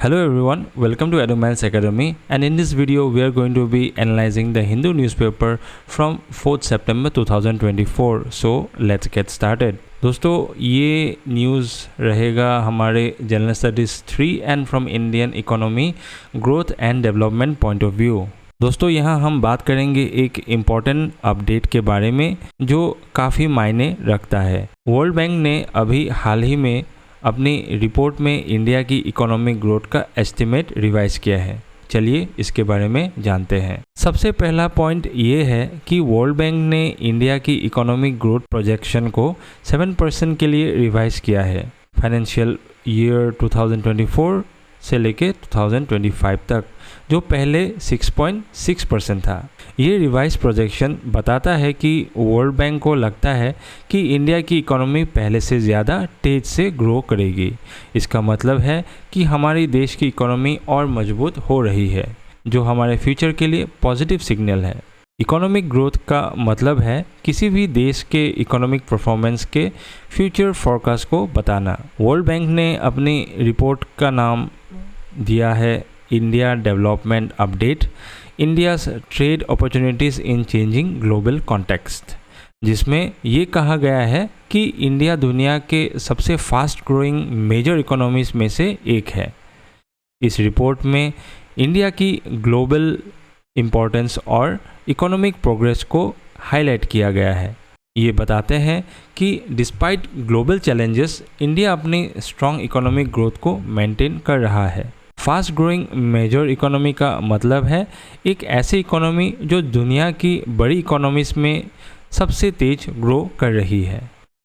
Hello everyone, welcome to Edumiles Academy, and in this video we are going to be analyzing the Hindu newspaper from 4th September 2024. So let's get started. दोस्तों ये news रहेगा हमारे general studies 3 and from Indian economy growth and development point of view. दोस्तों यहाँ हम बात करेंगे एक इम्पॉर्टेंट अपडेट के बारे में जो काफ़ी मायने रखता है। वर्ल्ड बैंक ने अभी हाल ही में अपनी रिपोर्ट में इंडिया की इकोनॉमिक ग्रोथ का एस्टिमेट रिवाइज किया है। चलिए इसके बारे में जानते हैं। सबसे पहला पॉइंट ये है कि वर्ल्ड बैंक ने इंडिया की इकोनॉमिक ग्रोथ प्रोजेक्शन को 7% के लिए रिवाइज किया है फाइनेंशियल ईयर 2024 से लेके 2025 तक, जो पहले 6.6% था। ये रिवाइज प्रोजेक्शन बताता है कि वर्ल्ड बैंक को लगता है कि इंडिया की इकोनॉमी पहले से ज़्यादा तेज़ से ग्रो करेगी। इसका मतलब है कि हमारी देश की इकोनॉमी और मजबूत हो रही है, जो हमारे फ्यूचर के लिए पॉजिटिव सिग्नल है। इकोनॉमिक ग्रोथ का मतलब है किसी भी देश के इकोनॉमिक परफॉर्मेंस के फ्यूचर फोरकास्ट को बताना। वर्ल्ड बैंक ने अपनी रिपोर्ट का नाम दिया है India development update, India's trade opportunities इन चेंजिंग ग्लोबल कॉन्टेक्स्ट, जिसमें ये कहा गया है कि इंडिया दुनिया के सबसे फास्ट ग्रोइंग मेजर इकोनॉमीज़ में से एक है। इस रिपोर्ट में इंडिया की ग्लोबल इम्पोर्टेंस और इकोनॉमिक प्रोग्रेस को हाईलाइट किया गया है। ये बताते हैं कि डिस्पाइट ग्लोबल चैलेंजेस इंडिया अपनी स्ट्रॉन्ग इकोनॉमिक ग्रोथ को मेंटेन कर रहा है। फास्ट ग्रोइंग मेजर इकोनॉमी का मतलब है एक ऐसी इकोनॉमी जो दुनिया की बड़ी इकोनॉमीज़ में सबसे तेज ग्रो कर रही है।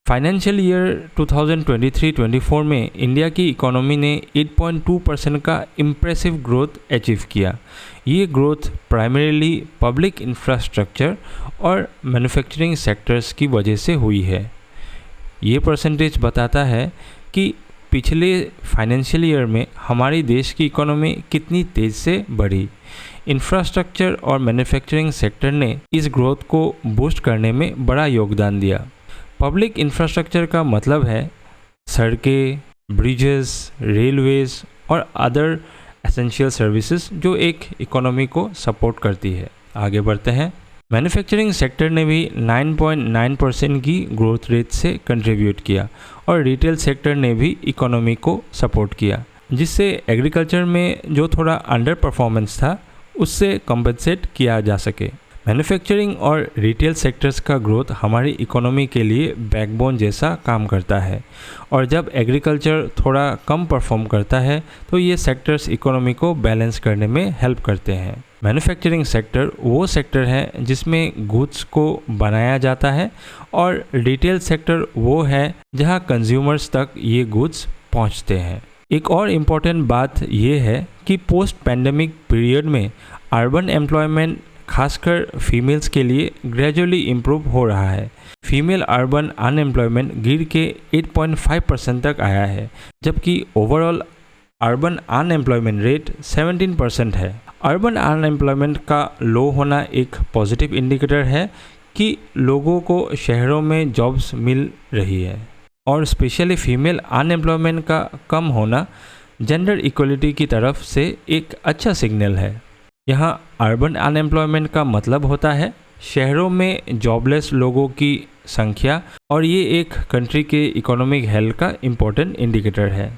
फाइनेंशियल ईयर 2023-24 में इंडिया की इकोनॉमी ने 8.2% का इम्प्रेसिव ग्रोथ अचीव किया। ये ग्रोथ प्राइमरीली पब्लिक इंफ्रास्ट्रक्चर और मैन्युफैक्चरिंग सेक्टर्स की वजह से हुई है। ये परसेंटेज बताता है कि पिछले फाइनेंशियल ईयर में हमारी देश की इकोनॉमी कितनी तेज़ से बढ़ी। इंफ्रास्ट्रक्चर और मैन्युफैक्चरिंग सेक्टर ने इस ग्रोथ को बूस्ट करने में बड़ा योगदान दिया। पब्लिक इंफ्रास्ट्रक्चर का मतलब है सड़कें, ब्रिजेस, रेलवेज और अदर एसेंशियल सर्विसेज जो एक इकोनॉमी को सपोर्ट करती है। आगे बढ़ते हैं। मैन्युफैक्चरिंग सेक्टर ने भी 9.9% की ग्रोथ रेट से कंट्रीब्यूट किया और रिटेल सेक्टर ने भी इकोनॉमी को सपोर्ट किया, जिससे एग्रीकल्चर में जो थोड़ा अंडर परफॉर्मेंस था उससे कंपनसेट किया जा सके। मैन्युफैक्चरिंग और रिटेल सेक्टर्स का ग्रोथ हमारी इकोनॉमी के लिए बैकबोन जैसा काम करता है, और जब एग्रीकल्चर थोड़ा कम परफॉर्म करता है तो ये सेक्टर्स इकोनॉमी को बैलेंस करने में हेल्प करते हैं। मैन्युफैक्चरिंग सेक्टर वो सेक्टर है जिसमें गुड्स को बनाया जाता है, और रिटेल सेक्टर वो है जहां कंज्यूमर्स तक ये गुड्स पहुंचते हैं। एक और इम्पॉर्टेंट बात ये है कि पोस्ट पैंडेमिक पीरियड में अर्बन एम्प्लॉयमेंट खासकर फीमेल्स के लिए ग्रेजुअली इम्प्रूव हो रहा है। फीमेल अर्बन अनएम्प्लॉयमेंट गिर के 8.5% तक आया है, जबकि ओवरऑल अर्बन अनएम्प्लॉयमेंट रेट 17% है। अर्बन अनएम्प्लॉयमेंट का लो होना एक पॉजिटिव इंडिकेटर है कि लोगों को शहरों में जॉब्स मिल रही है, और स्पेशली फीमेल अनएम्प्लॉयमेंट का कम होना जेंडर इक्वलिटी की तरफ से एक अच्छा सिग्नल है। यहाँ अर्बन अनएम्प्लॉयमेंट का मतलब होता है शहरों में जॉबलेस लोगों की संख्या, और ये एक कंट्री के इकोनॉमिक हेल्थ का इम्पोर्टेंट इंडिकेटर है।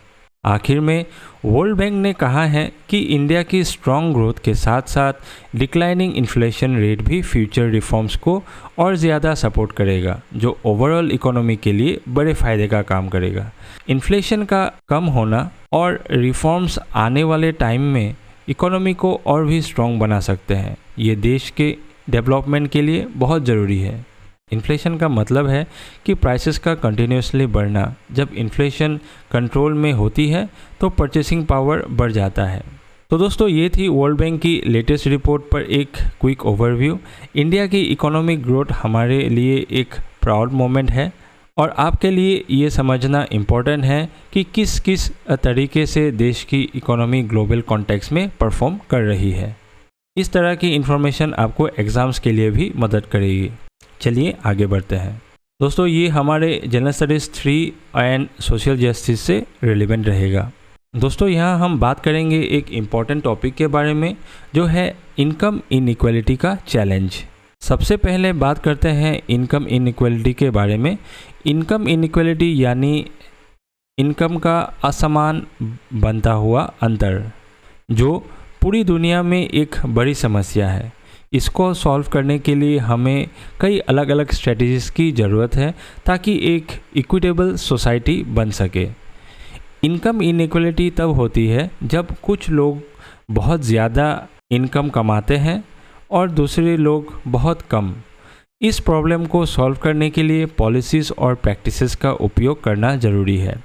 आखिर में वर्ल्ड बैंक ने कहा है कि इंडिया की स्ट्रॉन्ग ग्रोथ के साथ साथ डिक्लाइनिंग इन्फ्लेशन रेट भी फ्यूचर रिफॉर्म्स को और ज़्यादा सपोर्ट करेगा, जो ओवरऑल इकोनॉमी के लिए बड़े फ़ायदे का काम करेगा। इन्फ्लेशन का कम होना और रिफॉर्म्स आने वाले टाइम में इकोनॉमी को और भी स्ट्रॉन्ग बना सकते हैं। ये देश के डेवलपमेंट के लिए बहुत ज़रूरी है। इन्फ्लेशन का मतलब है कि प्राइसेस का कंटिन्यूसली बढ़ना। जब इन्फ्लेशन कंट्रोल में होती है तो परचेसिंग पावर बढ़ जाता है। तो दोस्तों ये थी वर्ल्ड बैंक की लेटेस्ट रिपोर्ट पर एक क्विक ओवरव्यू। इंडिया की इकोनॉमिक ग्रोथ हमारे लिए एक प्राउड मोमेंट है, और आपके लिए ये समझना इम्पोर्टेंट है कि किस किस तरीके से देश की इकोनॉमी ग्लोबल कॉन्टेक्स्ट में परफॉर्म कर रही है। इस तरह की इन्फॉर्मेशन आपको एग्ज़ाम्स के लिए भी मदद करेगी। चलिए आगे बढ़ते हैं। दोस्तों ये हमारे general studies 3 and social justice से रिलेवेंट रहेगा। दोस्तों यहाँ हम बात करेंगे एक इम्पॉर्टेंट टॉपिक के बारे में, जो है इनकम इनइक्वालिटी का चैलेंज। सबसे पहले बात करते हैं इनकम इनइक्वालिटी के बारे में। इनकम इनइक्वालिटी यानी इनकम का असमान बनता हुआ अंतर, जो पूरी दुनिया में एक बड़ी समस्या है। इसको सॉल्व करने के लिए हमें कई अलग अलग स्ट्रेटजीज़ की ज़रूरत है ताकि एक इक्विटेबल सोसाइटी बन सके। इनकम इनइक्वालिटी तब होती है जब कुछ लोग बहुत ज़्यादा इनकम कमाते हैं और दूसरे लोग बहुत कम। इस प्रॉब्लम को सॉल्व करने के लिए पॉलिसीज़ और प्रैक्टिसेस का उपयोग करना ज़रूरी है।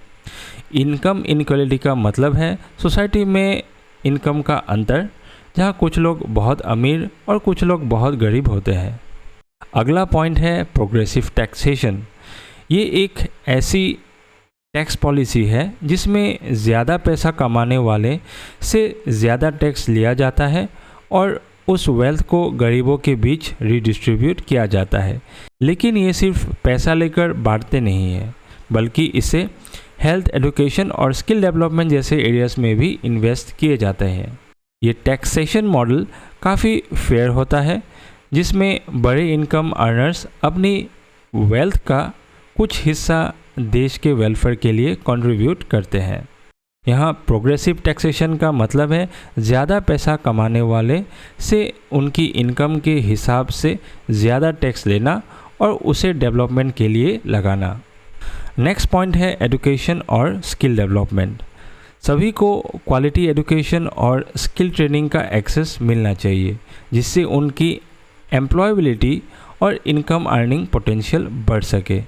इनकम इनइक्वालिटी का मतलब है सोसाइटी में इनकम का अंतर, जहाँ कुछ लोग बहुत अमीर और कुछ लोग बहुत गरीब होते हैं। अगला पॉइंट है प्रोग्रेसिव टैक्सेशन। ये एक ऐसी टैक्स पॉलिसी है जिसमें ज़्यादा पैसा कमाने वाले से ज़्यादा टैक्स लिया जाता है और उस वेल्थ को गरीबों के बीच रिडिस्ट्रीब्यूट किया जाता है। लेकिन ये सिर्फ पैसा लेकर बांटते नहीं है, बल्कि इसे हेल्थ, एजुकेशन और स्किल डेवलपमेंट जैसे एरियाज में भी इन्वेस्ट किए जाते हैं। ये टैक्सेशन मॉडल काफ़ी फेयर होता है, जिसमें बड़े इनकम अर्नर्स अपनी वेल्थ का कुछ हिस्सा देश के वेलफेयर के लिए कंट्रीब्यूट करते हैं। यहाँ प्रोग्रेसिव टैक्सेशन का मतलब है ज़्यादा पैसा कमाने वाले से उनकी इनकम के हिसाब से ज़्यादा टैक्स लेना और उसे डेवलपमेंट के लिए लगाना। नेक्स्ट पॉइंट है एजुकेशन और स्किल डेवलपमेंट। सभी को क्वालिटी एजुकेशन और स्किल ट्रेनिंग का एक्सेस मिलना चाहिए, जिससे उनकी एम्प्लॉयबिलिटी और इनकम अर्निंग पोटेंशियल बढ़ सके।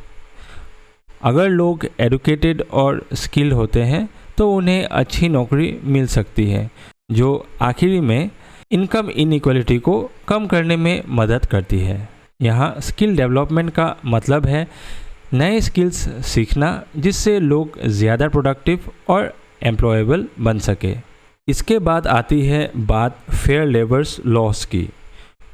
अगर लोग एजुकेटेड और स्किल्ड होते हैं तो उन्हें अच्छी नौकरी मिल सकती है, जो आखिरी में इनकम इनइक्वालिटी को कम करने में मदद करती है। यहाँ स्किल डेवलपमेंट का मतलब है नए स्किल्स सीखना, जिससे लोग ज़्यादा प्रोडक्टिव और एम्प्लॉयबल बन सके। इसके बाद आती है बात फेयर लेबर्स लॉस की।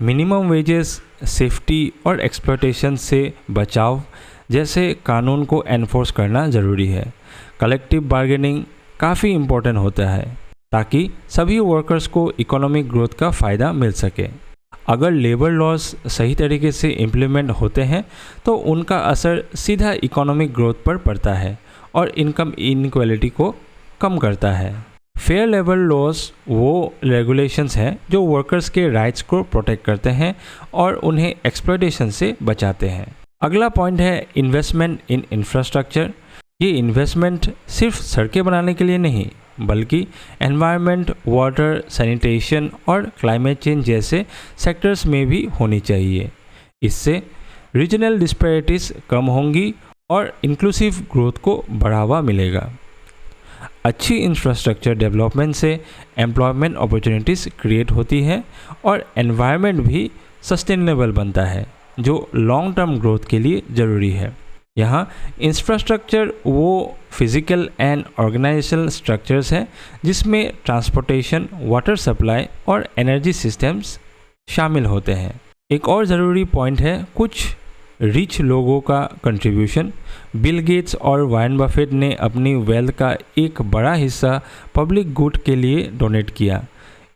मिनिमम वेजेस, सेफ्टी और एक्सप्लॉयटेशन से बचाव जैसे कानून को एनफोर्स करना ज़रूरी है। कलेक्टिव बार्गेनिंग काफ़ी इम्पोर्टेंट होता है ताकि सभी वर्कर्स को इकोनॉमिक ग्रोथ का फ़ायदा मिल सके। अगर लेबर लॉस सही तरीके से इम्प्लीमेंट होते हैं तो उनका असर सीधा इकोनॉमिक ग्रोथ पर पड़ता है और इनकम इनइक्वालिटी को कम करता है। फेयर लेबर लॉस वो रेगुलेशंस हैं जो वर्कर्स के राइट्स को प्रोटेक्ट करते हैं और उन्हें एक्सप्लॉयटेशन से बचाते हैं। अगला पॉइंट है इन्वेस्टमेंट इन इंफ्रास्ट्रक्चर। ये इन्वेस्टमेंट सिर्फ सड़कें बनाने के लिए नहीं, बल्कि एनवायरनमेंट, वाटर, सैनिटेशन और क्लाइमेट चेंज जैसे सेक्टर्स में भी होनी चाहिए। इससे रीजनल डिस्पैरिटीज़ कम होंगी और इंक्लूसिव ग्रोथ को बढ़ावा मिलेगा। अच्छी इंफ्रास्ट्रक्चर डेवलपमेंट से एम्प्लॉयमेंट अपॉर्चुनिटीज़ क्रिएट होती है और एनवायरनमेंट भी सस्टेनेबल बनता है, जो लॉन्ग टर्म ग्रोथ के लिए ज़रूरी है। यहाँ इंफ्रास्ट्रक्चर वो फिज़िकल एंड ऑर्गेनाइजेशनल स्ट्रक्चर्स हैं जिसमें ट्रांसपोर्टेशन, वाटर सप्लाई और एनर्जी सिस्टम्स शामिल होते हैं। एक और ज़रूरी पॉइंट है कुछ रिच लोगों का कंट्रीब्यूशन। बिल गेट्स और वारेन बफेट ने अपनी वेल्थ का एक बड़ा हिस्सा पब्लिक गुड के लिए डोनेट किया।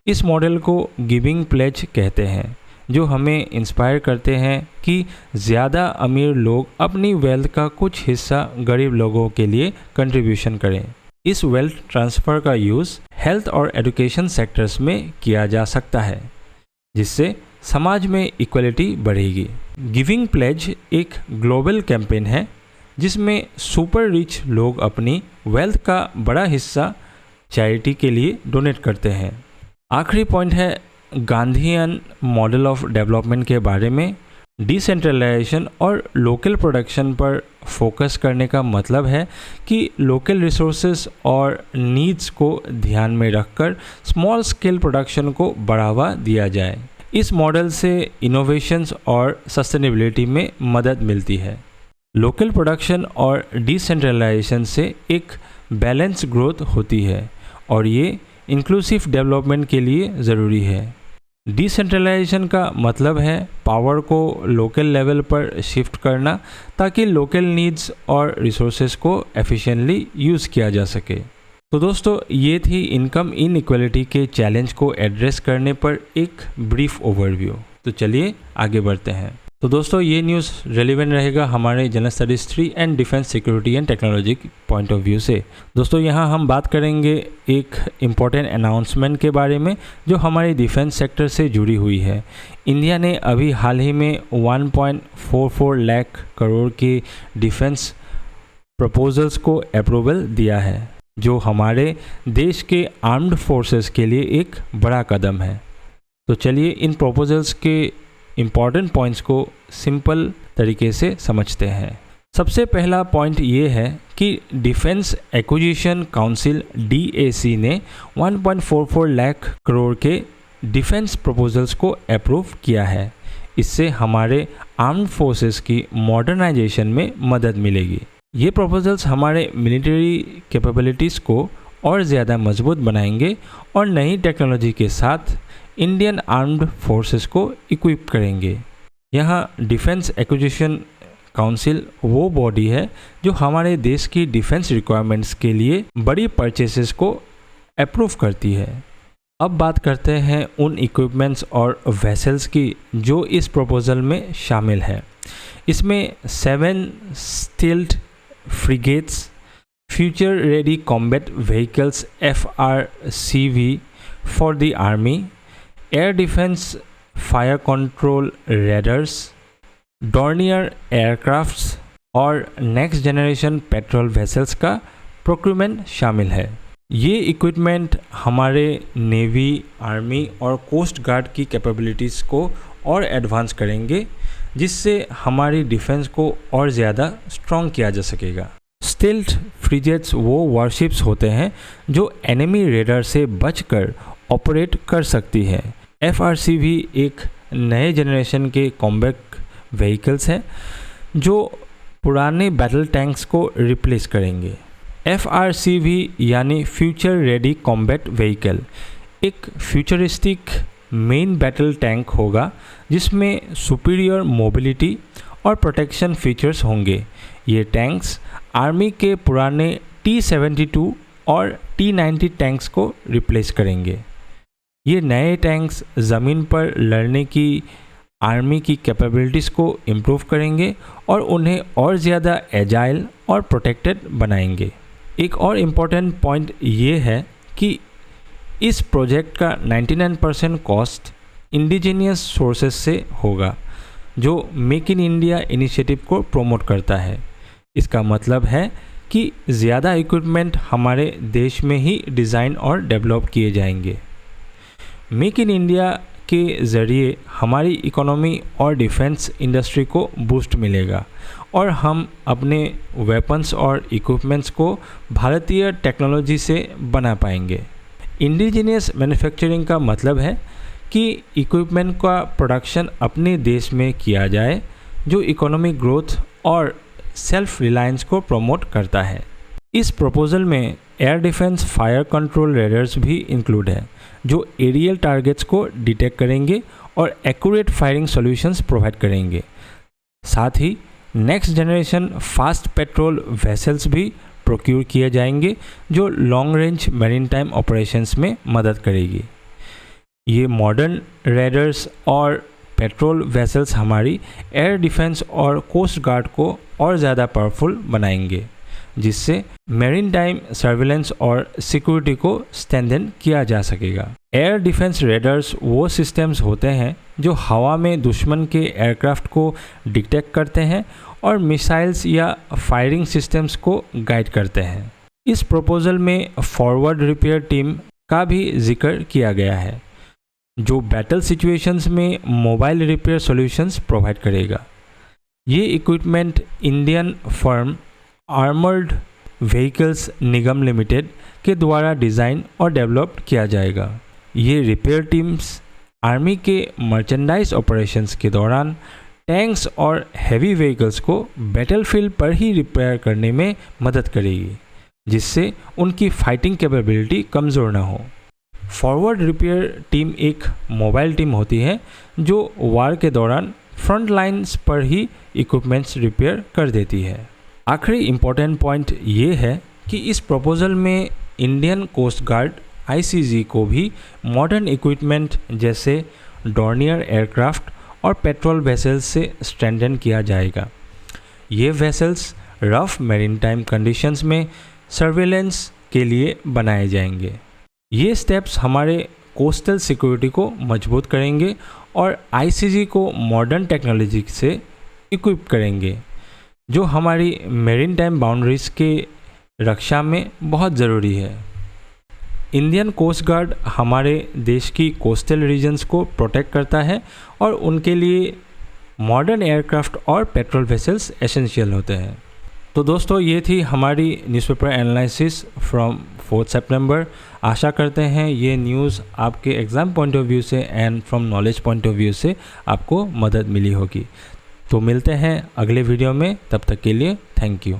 इस मॉडल को गिविंग प्लेज कहते हैं, जो हमें इंस्पायर करते हैं कि ज़्यादा अमीर लोग अपनी वेल्थ का कुछ हिस्सा गरीब लोगों के लिए कंट्रीब्यूशन करें। इस वेल्थ ट्रांसफ़र का यूज़ हेल्थ और एजुकेशन सेक्टर्स में किया जा सकता है, जिससे समाज में इक्वलिटी बढ़ेगी। गिविंग प्लेज एक ग्लोबल कैंपेन है जिसमें सुपर रिच लोग अपनी वेल्थ का बड़ा हिस्सा चैरिटी के लिए डोनेट करते हैं। आखिरी पॉइंट है गांधीयन मॉडल ऑफ डेवलपमेंट के बारे में। डिसेंट्रलाइजेशन और लोकल प्रोडक्शन पर फोकस करने का मतलब है कि लोकल रिसोर्सेज और नीड्स को ध्यान में रखकर स्मॉल स्केल प्रोडक्शन को बढ़ावा दिया जाए। इस मॉडल से इनोवेशंस और सस्टेनेबिलिटी में मदद मिलती है। लोकल प्रोडक्शन और डिसेंट्रलाइजेशन से एक बैलेंस ग्रोथ होती है और ये इंक्लूसिव डेवलपमेंट के लिए ज़रूरी है। डिसेंट्रलाइजेशन का मतलब है पावर को लोकल लेवल पर शिफ्ट करना ताकि लोकल नीड्स और रिसोर्सेज को एफिशिएंटली यूज़ किया जा सके। तो दोस्तों ये थी इनकम इनइक्वालिटी के चैलेंज को एड्रेस करने पर एक ब्रीफ ओवरव्यू। तो चलिए आगे बढ़ते हैं। तो दोस्तों ये न्यूज़ रेलिवेंट रहेगा हमारे general studies 3 and defence security and technology point of view से। दोस्तों यहाँ हम बात करेंगे एक इम्पॉर्टेंट अनाउंसमेंट के बारे में जो हमारे डिफेंस सेक्टर से जुड़ी हुई है। इंडिया ने अभी हाल ही में 1.44 लाख करोड़ के डिफेंस प्रपोजल्स को अप्रूवल दिया है, जो हमारे देश के आर्म्ड फोर्सेस के लिए एक बड़ा कदम है। तो चलिए इन प्रपोजल्स के इम्पॉर्टेंट पॉइंट्स को सिंपल तरीके से समझते हैं। सबसे पहला पॉइंट ये है कि डिफेंस एक्विजिशन काउंसिल DAC ने 1.44 लाख करोड़ के डिफेंस प्रपोजल्स को अप्रूव किया है। इससे हमारे आर्म्ड फोर्सेस की मॉडर्नाइजेशन में मदद मिलेगी। ये प्रपोजल्स हमारे मिलिट्री कैपेबिलिटीज़ को और ज़्यादा मजबूत बनाएंगे और नई टेक्नोलॉजी के साथ इंडियन आर्म्ड फोर्सेस को इक्विप करेंगे। यहाँ डिफेंस एक्विजिशन काउंसिल वो बॉडी है जो हमारे देश की डिफेंस रिक्वायरमेंट्स के लिए बड़ी परचेसेस को अप्रूव करती है। अब बात करते हैं उन इक्विपमेंट्स और वेसल्स की जो इस प्रपोजल में शामिल है। इसमें 7 stealth frigates, future ready combat vehicles FRCV for the army, air defence fire control readers, Dornier aircrafts और नेक्स्ट जनरेशन पेट्रोल वेसल्स का प्रोक्यूरमेंट शामिल है। ये इक्विपमेंट हमारे नेवी, आर्मी और कोस्ट गार्ड की कैपेबिलिटीज़ को और एडवांस करेंगे, जिससे हमारी डिफेंस को और ज़्यादा स्ट्रॉन्ग किया जा सकेगा। स्टील्थ फ्रिगेट्स वो वॉरशिप्स होते हैं जो एनिमी रेडर से बचकर ऑपरेट कर सकती है। FRCV एक नए जनरेशन के कॉम्बैट व्हीकल्स हैं जो पुराने बैटल टैंक्स को रिप्लेस करेंगे। FRCV यानी फ्यूचर रेडी कॉम्बैट व्हीकल एक फ्यूचरिस्टिक मेन बैटल टैंक होगा जिसमें सुपीरियर मोबिलिटी और प्रोटेक्शन फीचर्स होंगे। ये टैंक्स आर्मी के पुराने T-72 और T-90 टैंक्स को रिप्लेस करेंगे। ये नए टैंक्स ज़मीन पर लड़ने की आर्मी की कैपेबिलिटीज़ को इम्प्रूव करेंगे और उन्हें और ज़्यादा एजाइल और प्रोटेक्टेड बनाएंगे। एक और इम्पॉर्टेंट पॉइंट ये है कि इस प्रोजेक्ट का 99% कॉस्ट इंडिजीनियस सोर्सेस से होगा, जो मेक इन इंडिया इनिशिएटिव को प्रमोट करता है। इसका मतलब है कि ज़्यादा इक्विपमेंट हमारे देश में ही डिज़ाइन और डेवलप किए जाएंगे। मेक इन इंडिया के ज़रिए हमारी इकोनॉमी और डिफेंस इंडस्ट्री को बूस्ट मिलेगा और हम अपने वेपन्स और इक्विपमेंट्स को भारतीय टेक्नोलॉजी से बना पाएंगे। इंडिजीनियस मैन्युफैक्चरिंग का मतलब है कि इक्विपमेंट का प्रोडक्शन अपने देश में किया जाए, जो इकोनॉमिक ग्रोथ और सेल्फ रिलायंस को प्रमोट करता है। इस प्रपोजल में air defence fire control readers भी इंक्लूड है, जो एरियल टारगेट्स को डिटेक्ट करेंगे और एक्यूरेट फायरिंग सॉल्यूशंस प्रोवाइड करेंगे। साथ ही next generation fast patrol vessels भी प्रोक्यूर किए जाएंगे, जो लॉन्ग रेंज मैरीटाइम ऑपरेशंस में मदद करेगी। ये मॉडर्न रेडर्स और पेट्रोल वेसल्स हमारी एयर डिफेंस और कोस्ट गार्ड को और ज़्यादा पावरफुल बनाएंगे, जिससे मैरीटाइम सर्विलेंस और सिक्योरिटी को स्ट्रेंथन किया जा सकेगा। एयर डिफेंस रेडर्स वो सिस्टम्स होते हैं जो हवा में दुश्मन के एयरक्राफ्ट को डिटेक्ट करते हैं और मिसाइल्स या फायरिंग सिस्टम्स को गाइड करते हैं। इस प्रपोजल में फॉरवर्ड रिपेयर टीम का भी जिक्र किया गया है, जो बैटल सिचुएशंस में मोबाइल रिपेयर सॉल्यूशंस प्रोवाइड करेगा। ये equipment Indian firm armoured vehicles Nigam limited के द्वारा डिज़ाइन और डेवलप किया जाएगा। ये रिपेयर टीम्स आर्मी के मर्चेंडाइज ऑपरेशंस के दौरान टैंक्स और हैवी व्हीकल्स को बैटलफील्ड पर ही रिपेयर करने में मदद करेगी, जिससे उनकी फाइटिंग कैपेबिलिटी कमज़ोर ना हो। फॉरवर्ड रिपेयर टीम एक मोबाइल टीम होती है जो वार के दौरान फ्रंट लाइन्स पर ही इक्विपमेंट्स रिपेयर कर देती है। आखिरी इम्पोर्टेंट पॉइंट ये है कि इस प्रपोजल में इंडियन कोस्ट गार्ड ICG को भी मॉडर्न इक्विपमेंट जैसे डॉर्नियर एयरक्राफ्ट और पेट्रोल वेसल्स से स्ट्रेंथन किया जाएगा। ये वेसल्स रफ मैरीटाइम कंडीशंस में सर्वेलेंस के लिए बनाए जाएंगे। ये स्टेप्स हमारे कोस्टल सिक्योरिटी को मजबूत करेंगे और ICG को मॉडर्न टेक्नोलॉजी से इक्विप करेंगे, जो हमारी मैरीटाइम बाउंड्रीज के रक्षा में बहुत ज़रूरी है। इंडियन कोस्ट गार्ड हमारे देश की कोस्टल रीजन्स को प्रोटेक्ट करता है और उनके लिए मॉडर्न एयरक्राफ्ट और पेट्रोल वेसल्स एसेंशियल होते हैं। तो दोस्तों, ये थी हमारी न्यूज़पेपर एनालिसिस फ्रॉम 4 सितंबर। आशा करते हैं ये न्यूज़ आपके एग्ज़ाम पॉइंट ऑफ व्यू से and from knowledge point of view से आपको मदद मिली होगी। तो मिलते हैं अगले वीडियो में, तब तक के लिए थैंक यू।